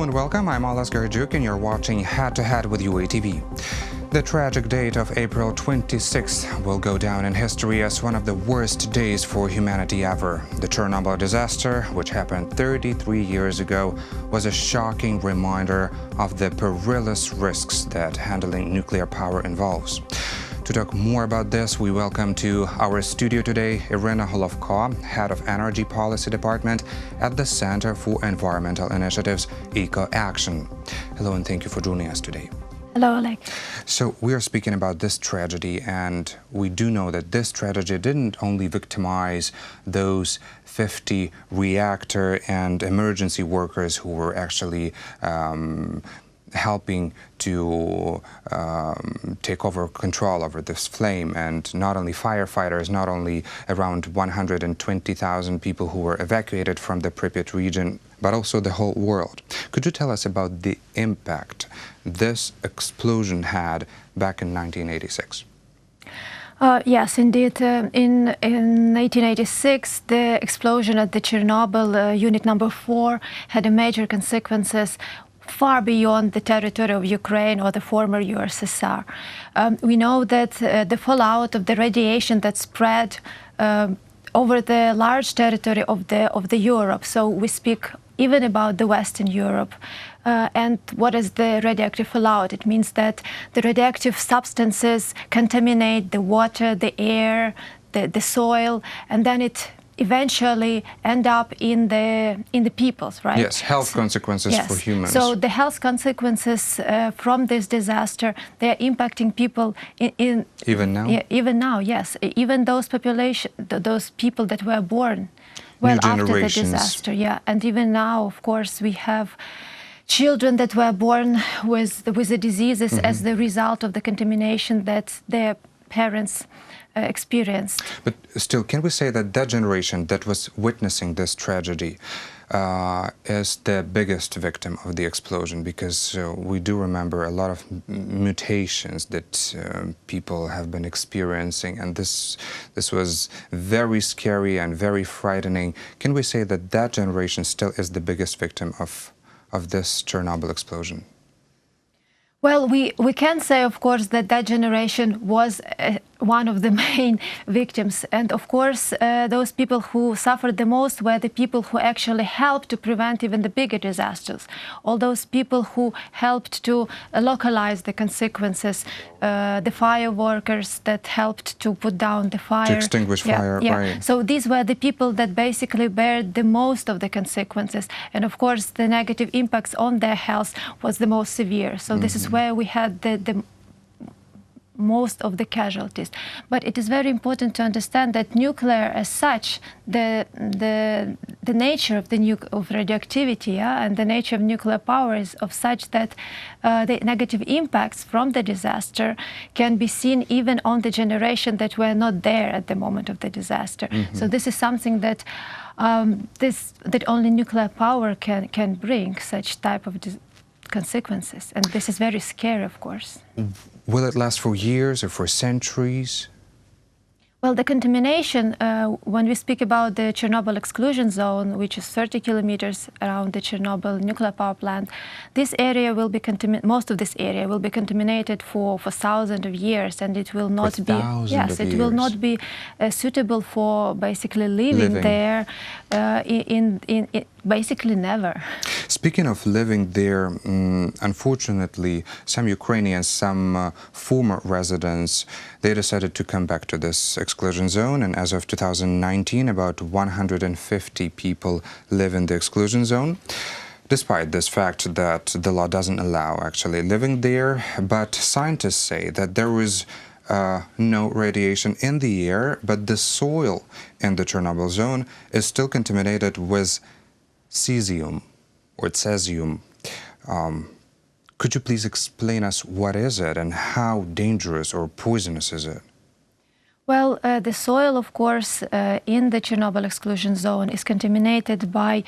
and welcome. I'm Alas Garjuk and you're watching Head to Head with UATV. The tragic date of April 26th will go down in history as one of the worst days for humanity ever. The Chernobyl disaster, which happened 33 years ago, was a shocking reminder of the perilous risks that handling nuclear power involves. To talk more about this, we welcome to our studio today Iryna Golovko, Head of Energy Policy Department at the Center for Environmental Initiatives, Ecoaction. Hello and thank you for joining us today. Hello, Oleg. So we are speaking about this tragedy, and we do know that this tragedy didn't only victimize those 50 reactor and emergency workers who were actually helping to take over control over this flame, and not only firefighters, not only around 120,000 people who were evacuated from the Pripyat region, but also the whole world. Could you tell us about the impact this explosion had back in 1986? Yes, indeed. In 1886, the explosion at the Chernobyl unit number 4 had major consequences far beyond the territory of Ukraine or the former USSR. We know that the fallout of the radiation that spread over the large territory of the Europe. So we speak even about the Western Europe. And what is the radioactive fallout? It means that the radioactive substances contaminate the water, the air, the soil, and then it eventually end up in the peoples, right? Yes, health consequences for humans. So the health consequences from this disaster, they are impacting people in even now. Yeah, even now, yes, even those those people that were born well after the disaster. Yeah, and even now, of course, we have children that were born with the diseases as the result of the contamination that their parents experienced. But still, can we say that that generation that was witnessing this tragedy is the biggest victim of the explosion? Because we do remember a lot of mutations that people have been experiencing, and this was very scary and very frightening. Can we say that that generation still is the biggest victim of this Chernobyl explosion? Well, we can say, of course, that that generation was one of the main victims. And of course, those people who suffered the most were the people who actually helped to prevent even the bigger disasters. All those people who helped to localize the consequences, the fire workers that helped to put down the fire. To extinguish fire, right. So these were the people that basically bear the most of the consequences. And of course, the negative impacts on their health was the most severe. So this is where we had the most of the casualties. But it is very important to understand that nuclear as such, the nature of radioactivity and the nature of nuclear power is of such that the negative impacts from the disaster can be seen even on the generation that were not there at the moment of the disaster. So this is something that that only nuclear power can bring, such type of consequences, and this is very scary, of course. Will it last for years or for centuries? Well, the contamination, when we speak about the Chernobyl exclusion zone, which is 30 kilometers around the Chernobyl nuclear power plant, this area will be most of this area will be contaminated for thousands of years, and it will not be will not be suitable for basically living there in basically never. Speaking of living there, unfortunately, some Ukrainians, some former residents, they decided to come back to this exclusion zone, and as of 2019, about 150 people live in the exclusion zone. Despite this fact that the law doesn't allow actually living there, but scientists say that there is no radiation in the air, but the soil in the Chernobyl zone is still contaminated with cesium or cesium. Could you please explain us what is it and how dangerous or poisonous is it? Well, the soil, of course, in the Chernobyl exclusion zone is contaminated by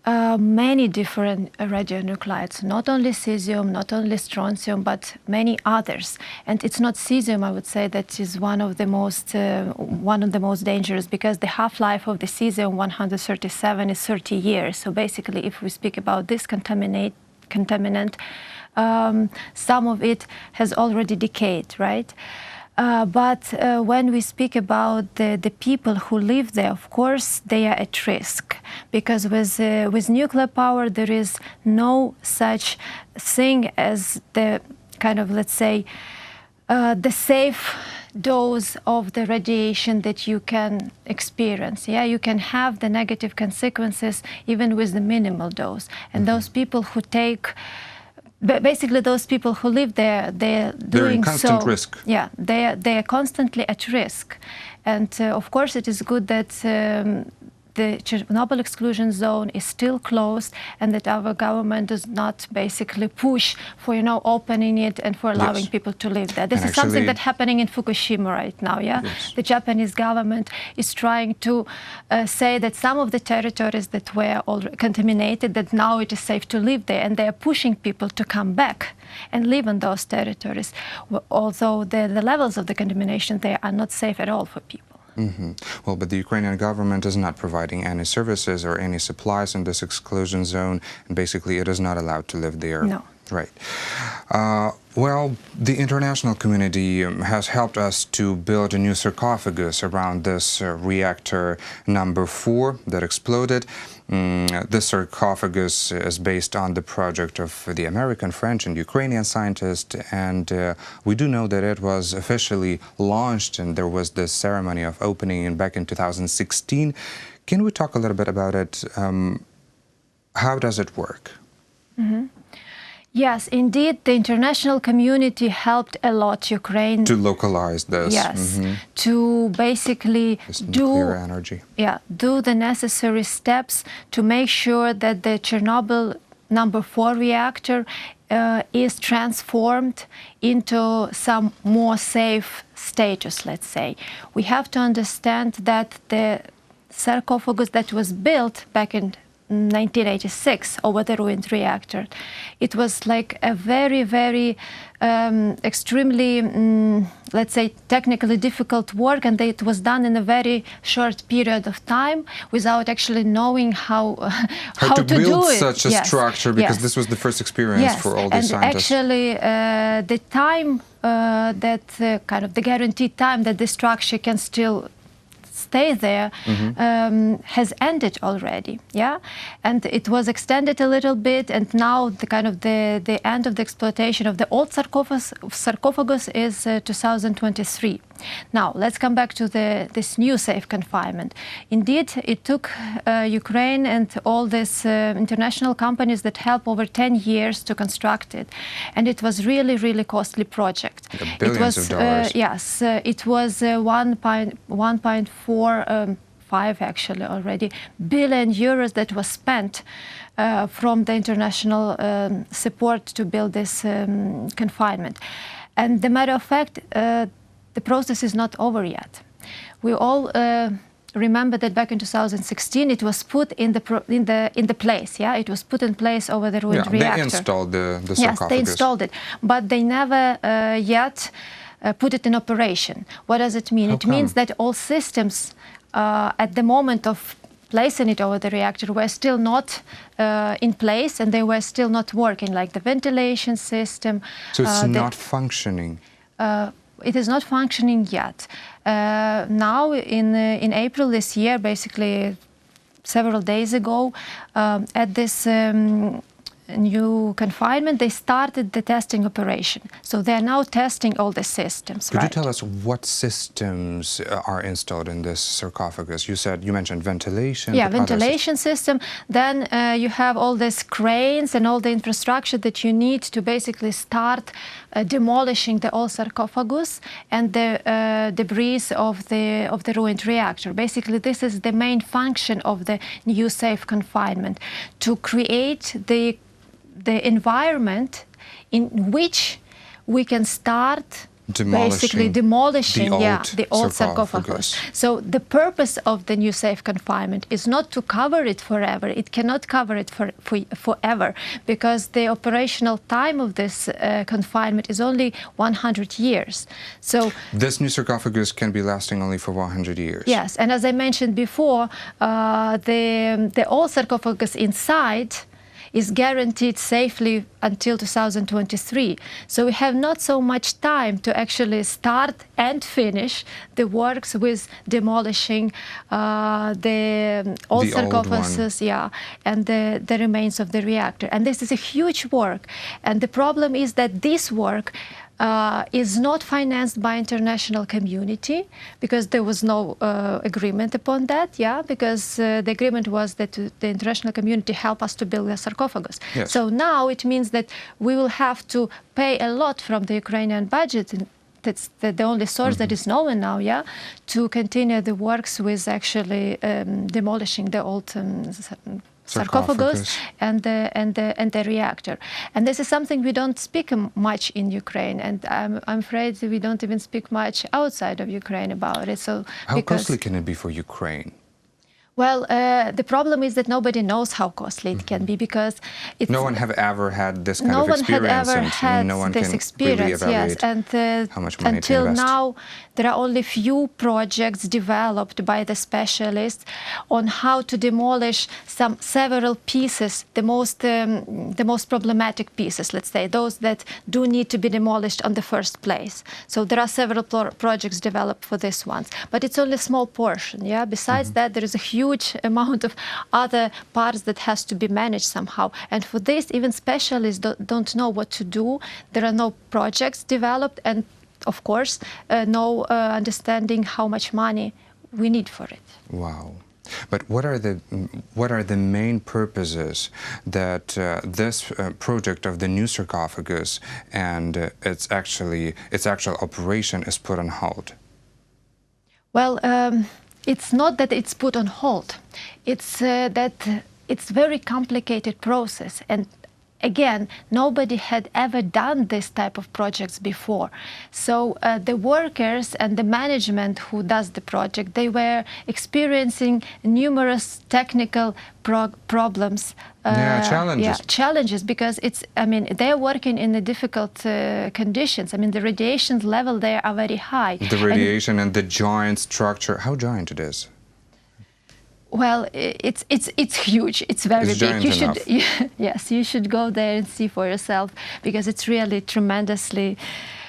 many different radionuclides, not only cesium, not only strontium, but many others. And it's not cesium, I would say, that is one of the most dangerous, because the half-life of the cesium-137 is 30 years. So basically, if we speak about this contaminant. Some of it has already decayed, right? But when we speak about the people who live there, of course, they are at risk, because with nuclear power, there is no such thing as the kind of, let's say, the safe dose of the radiation that you can experience. Yeah, you can have the negative consequences even with the minimal dose. And those people who take, basically those people who live there, they're in constant so, risk. Yeah, they are constantly at risk. And of course, it is good that the Chernobyl exclusion zone is still closed, and that our government does not basically push for, opening it and for allowing people to live there. This is something that's happening in Fukushima right now, yeah? Yes. The Japanese government is trying to say that some of the territories that were already contaminated, that now it is safe to live there, and they are pushing people to come back and live in those territories, although the levels of the contamination there are not safe at all for people. Well, but the Ukrainian government is not providing any services or any supplies in this exclusion zone, and basically it is not allowed to live there. No. Right. Well, the international community has helped us to build a new sarcophagus around this reactor number 4 that exploded. This sarcophagus is based on the project of the American, French, and Ukrainian scientists, and we do know that it was officially launched, and there was the ceremony of opening back in 2016. Can we talk a little bit about it? How does it work? Yes, indeed, the international community helped a lot Ukraine to localize this. Yes, to basically do the necessary steps to make sure that the Chernobyl number 4 reactor is transformed into some more safe status, let's say. We have to understand that the sarcophagus that was built back in 1986 over the ruined reactor, it was like a very, very extremely, let's say, technically difficult work, and it was done in a very short period of time without actually knowing how to build do it. Such a structure, because this was the first experience for all these scientists. Actually, the time that kind of the guaranteed time that the structure can still stay there has ended already, yeah, and it was extended a little bit, and now the kind of the end of the exploitation of the old sarcophagus is 2023. Now let's come back to this new safe confinement. Indeed, it took Ukraine and all these international companies that helped over 10 years to construct it, and it was really, really costly project. Billions of dollars. Yes, it was 1.45 actually already billion euros that was spent from the international support to build this confinement. And the matter of fact, the process is not over yet. We all remember that back in 2016 it was put in the place. Yeah, it was put in place over the ruined reactor. They installed the sarcophagus. Yes, they installed it, but they never yet put it in operation. What does it mean? It means that all systems at the moment of placing it over the reactor were still not in place, and they were still not working, like the ventilation system. So it's not functioning. It is not functioning yet. Now, in April this year, basically several days ago, at this new confinement, they started the testing operation. So they are now testing all the systems. Could you tell us what systems are installed in this sarcophagus? You mentioned ventilation. Yeah, ventilation system. Then you have all these cranes and all the infrastructure that you need to basically start demolishing the old sarcophagus and the debris of the ruined reactor. Basically, this is the main function of the new safe confinement, to create the environment in which we can start basically demolishing the old sarcophagus. So the purpose of the new safe confinement is not to cover it forever. It cannot cover it forever, because the operational time of this confinement is only 100 years. So this new sarcophagus can be lasting only for 100 years. Yes, and as I mentioned before, the old sarcophagus inside is guaranteed safely until 2023. So we have not so much time to actually start and finish the works with demolishing the old sarcophagus, and the remains of the reactor. And this is a huge work. And the problem is that this work is not financed by international community, because there was no agreement upon that, because the agreement was that the international community help us to build a sarcophagus. Yes. So now it means that we will have to pay a lot from the Ukrainian budget, and that's the only source that is known now, to continue the works with actually demolishing the old sarcophagus and the reactor. And this is something we don't speak much in Ukraine, and I'm afraid we don't even speak much outside of Ukraine about it. So how costly can it be for Ukraine? Well, the problem is that nobody knows how costly it can be, because it's, no one have ever had this kind of experience, and no one can really evaluate how much money until to invest. now there are only few projects developed by the specialists on how to demolish several pieces, the most problematic pieces, let's say, those that do need to be demolished on the first place. So there are several projects developed for this ones, but it's only a small portion. Besides that, there is a huge amount of other parts that has to be managed somehow. And for this, even specialists don't know what to do. There are no projects developed, and of course, no understanding how much money we need for it. Wow. But what are the main purposes that this project of the new sarcophagus and its actual operation is put on hold? Well, it's not that it's put on hold. It's that it's a very complicated process, and again, nobody had ever done this type of projects before. So the workers and the management who does the project, they were experiencing numerous technical problems. Challenges, because they're working in the difficult conditions. The radiation level there are very high. The radiation and the giant structure, how giant it is? Well, it's huge. It's very big. You should, yes, you should go there and see for yourself, because it's really tremendously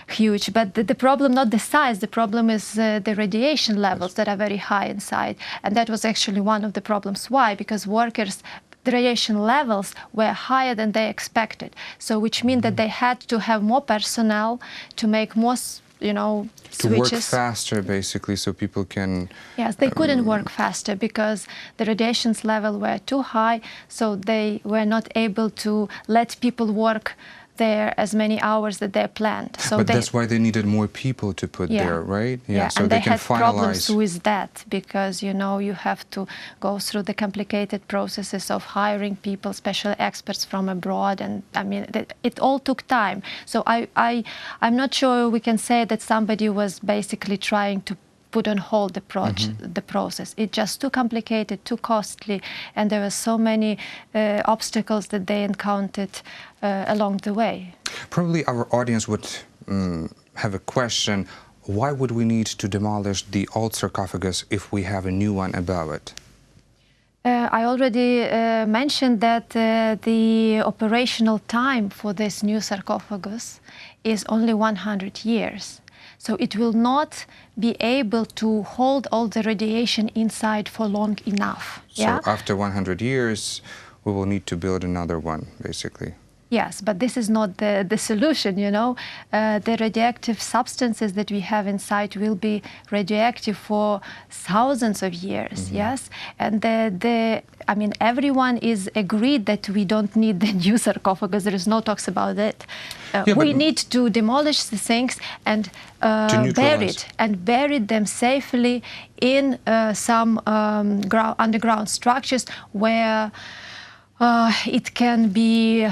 huge. But the problem, not the size, the problem is the radiation levels that are very high inside. And that was actually one of the problems. Why? Because workers, the radiation levels were higher than they expected. So which means that they had to have more personnel to make more, switches. To work faster, basically, so people can... Yes, they couldn't work faster because the radiation level were too high, so they were not able to let people work there as many hours that they planned. So but that's why they needed more people to put there, right? So and they had problems with that, because, you have to go through the complicated processes of hiring people, special experts from abroad, and it all took time. So I'm not sure we can say that somebody was basically trying to put on hold the process. It's just too complicated, too costly, and there were so many obstacles that they encountered along the way. Probably our audience would have a question: why would we need to demolish the old sarcophagus if we have a new one above it? I already mentioned that the operational time for this new sarcophagus is only 100 years. So it will not be able to hold all the radiation inside for long enough. So after 100 years, we will need to build another one, basically. Yes, but this is not the solution, The radioactive substances that we have inside will be radioactive for thousands of years, yes? And everyone is agreed that we don't need the new sarcophagus. There is no talks about it. We need to demolish the things and bury them safely in some underground structures where it can be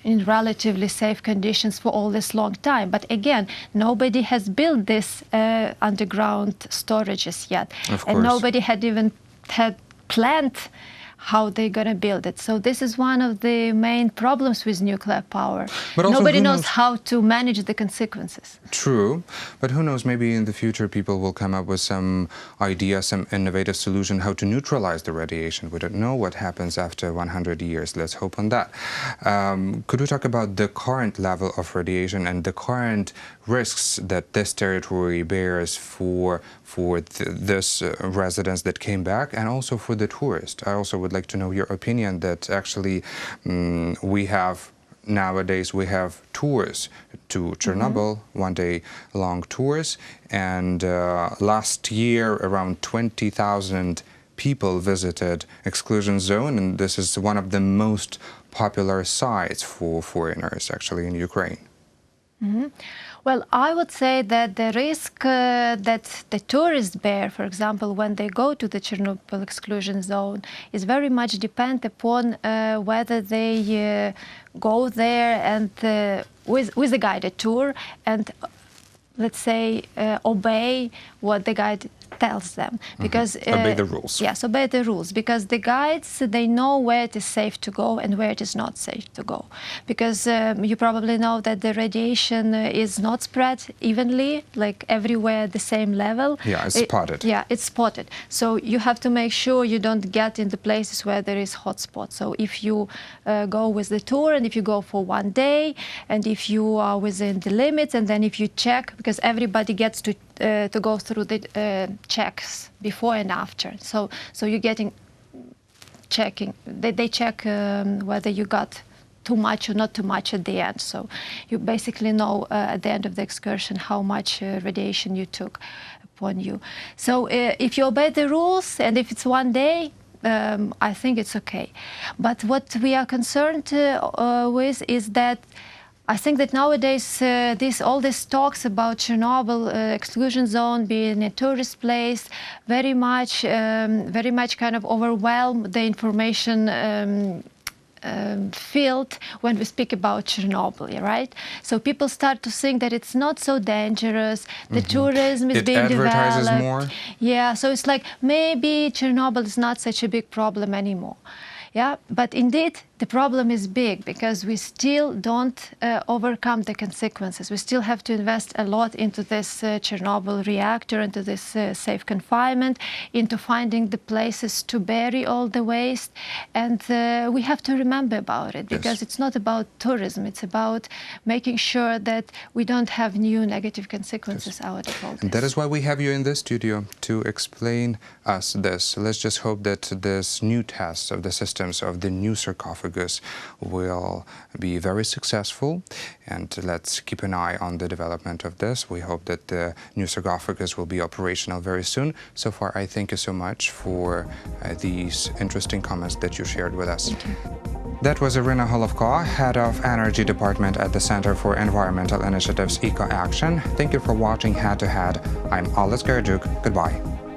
in relatively safe conditions for all this long time. But again, nobody has built this underground storages yet. And nobody had even planned how they're going to build it. So this is one of the main problems with nuclear power. But also, nobody knows how to manage the consequences. True, but who knows, maybe in the future people will come up with some idea, some innovative solution how to neutralize the radiation. We don't know what happens after 100 years. Let's hope on that. Could we talk about the current level of radiation and the current risks that this territory bears for this residents that came back, and also for the tourists? I also would like to know your opinion that actually nowadays we have tours to Chernobyl, one-day-long tours, and last year around 20,000 people visited exclusion zone, and this is one of the most popular sites for foreigners actually in Ukraine. Well, I would say that the risk that the tourists bear, for example, when they go to the Chernobyl exclusion zone, is very much depend upon whether they go there and with a guided tour and, let's say, obey what the guide tells them, because obey the rules. Yes, obey the rules, because the guides, they know where it is safe to go and where it is not safe to go, because you probably know that the radiation is not spread evenly, like everywhere at the same level. Yeah, it's spotted. Yeah, it's spotted. So you have to make sure you don't get in the places where there is hotspots. So if you go with the tour, and if you go for one day, and if you are within the limits, and then if you check, because everybody gets to go through the checks before and after. So you're getting checking. They check whether you got too much or not too much at the end. So you basically know at the end of the excursion how much radiation you took upon you. So if you obey the rules, and if it's one day, I think it's okay. But what we are concerned with is that I think that nowadays all these talks about Chernobyl exclusion zone being a tourist place very much kind of overwhelm the information field when we speak about Chernobyl, right? So people start to think that it's not so dangerous, the tourism is being developed. It advertises more? Yeah, so it's like maybe Chernobyl is not such a big problem anymore. Yeah, but indeed the problem is big, because we still don't overcome the consequences. We still have to invest a lot into this Chernobyl reactor, into this safe confinement, into finding the places to bury all the waste. And we have to remember about it, because it's not about tourism. It's about making sure that we don't have new negative consequences out of all this. And that is why we have you in the studio, to explain us this. Let's just hope that this new test of the systems of the new sarcophagus will be very successful, and let's keep an eye on the development of this. We hope that the new sarcophagus will be operational very soon. So far, I thank you so much for these interesting comments that you shared with us. That was Iryna Golovko, Head of Energy Department at the Center for Environmental Initiatives Ecoaction. Thank you for watching Head to Head. I'm Alex Garduk. Goodbye.